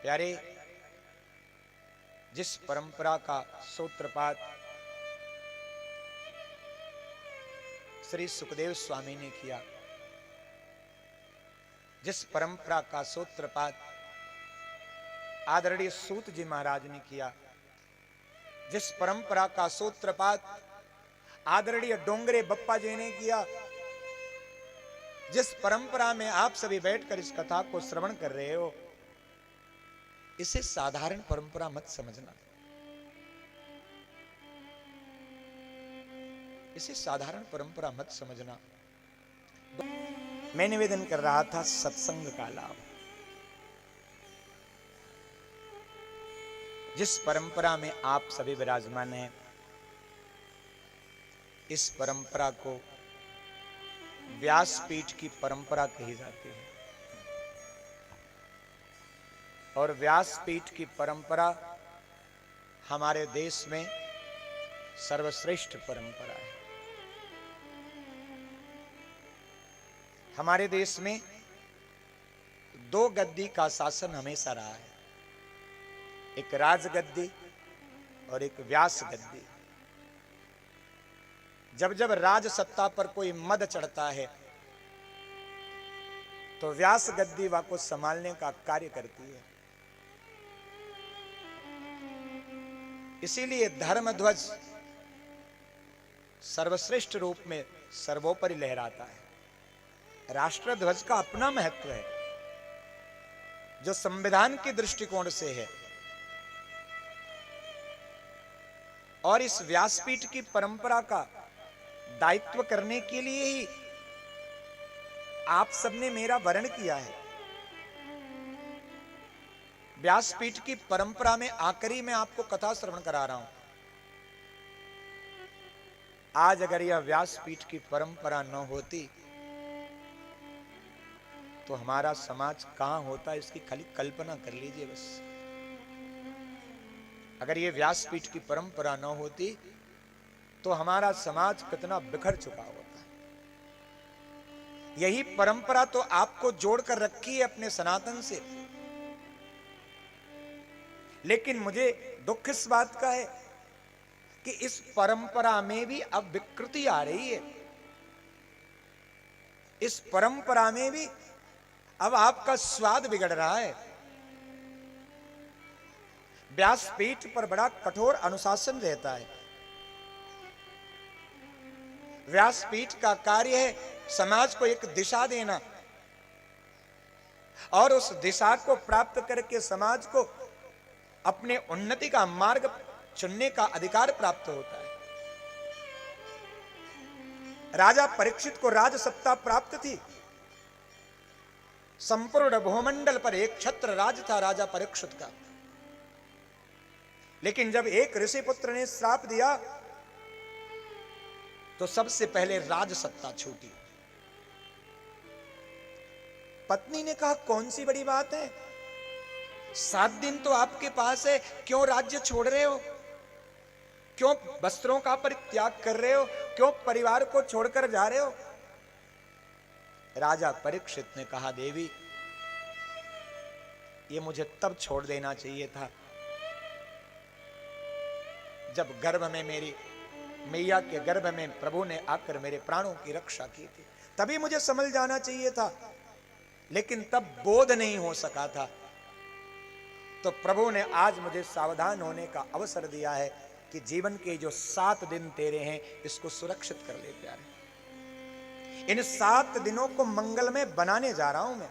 प्यारे, जिस परंपरा का सूत्रपात श्री सुखदेव स्वामी ने किया, जिस परंपरा का सूत्रपात आदरणीय सूत जी महाराज ने किया, जिस परंपरा का सूत्रपात आदरणीय डोंगरे बप्पा जी ने किया, जिस परंपरा में आप सभी बैठकर इस कथा को श्रवण कर रहे हो, इसे साधारण परंपरा मत समझना। इसे साधारण परंपरा मत समझना। मैं निवेदन कर रहा था सत्संग का लाभ। जिस परंपरा में आप सभी विराजमान हैं, इस परंपरा को व्यासपीठ की परंपरा कही जाती है। और व्यासपीठ की परंपरा हमारे देश में सर्वश्रेष्ठ परंपरा है। हमारे देश में दो गद्दी का शासन हमेशा रहा है, एक राजगद्दी और एक व्यास गद्दी। जब जब राज सत्ता पर कोई मद चढ़ता है तो व्यास गद्दी वा को संभालने का कार्य करती है। इसीलिए धर्म ध्वज सर्वश्रेष्ठ रूप में सर्वोपरि लहराता है। राष्ट्र ध्वज का अपना महत्व है जो संविधान के दृष्टिकोण से है। और इस व्यासपीठ की परंपरा का दायित्व करने के लिए ही आप सबने मेरा वर्ण किया है। व्यासपीठ की परंपरा में आकर ही मैं आपको कथा श्रवण करा रहा हूं। आज अगर यह व्यासपीठ की परंपरा न होती तो हमारा समाज कहां होता, इसकी खाली कल्पना कर लीजिए बस। अगर यह व्यासपीठ की परंपरा न होती तो हमारा समाज कितना बिखर चुका होता है। यही परंपरा तो आपको जोड़कर रखी है अपने सनातन से। लेकिन मुझे दुख इस बात का है कि इस परंपरा में भी अब विकृति आ रही है। इस परंपरा में भी अब आपका स्वाद बिगड़ रहा है। व्यासपीठ पर बड़ा कठोर अनुशासन रहता है। व्यासपीठ का कार्य है समाज को एक दिशा देना, और उस दिशा को प्राप्त करके समाज को अपने उन्नति का मार्ग चुनने का अधिकार प्राप्त होता है। राजा परीक्षित को राज सत्ता प्राप्त थी। संपूर्ण भूमंडल पर एक छत्र राज था राजा परीक्षित का। लेकिन जब एक ऋषि पुत्र ने श्राप दिया तो सबसे पहले राज सत्ता छूटी। पत्नी ने कहा, कौन सी बड़ी बात है, 7 दिन तो आपके पास है, क्यों राज्य छोड़ रहे हो, क्यों वस्त्रों का परित्याग कर रहे हो, क्यों परिवार को छोड़कर जा रहे हो। राजा परीक्षित ने कहा, देवी ये मुझे तब छोड़ देना चाहिए था जब गर्भ में मेरी मैया के गर्भ में प्रभु ने आकर मेरे प्राणों की रक्षा की थी, तभी मुझे समझ जाना चाहिए था। लेकिन तब बोध नहीं हो सका था। तो प्रभु ने आज मुझे सावधान होने का अवसर दिया है कि जीवन के जो 7 दिन तेरे हैं इसको सुरक्षित कर ले प्यारे। इन 7 दिनों को मंगलमय बनाने जा रहा हूं मैं।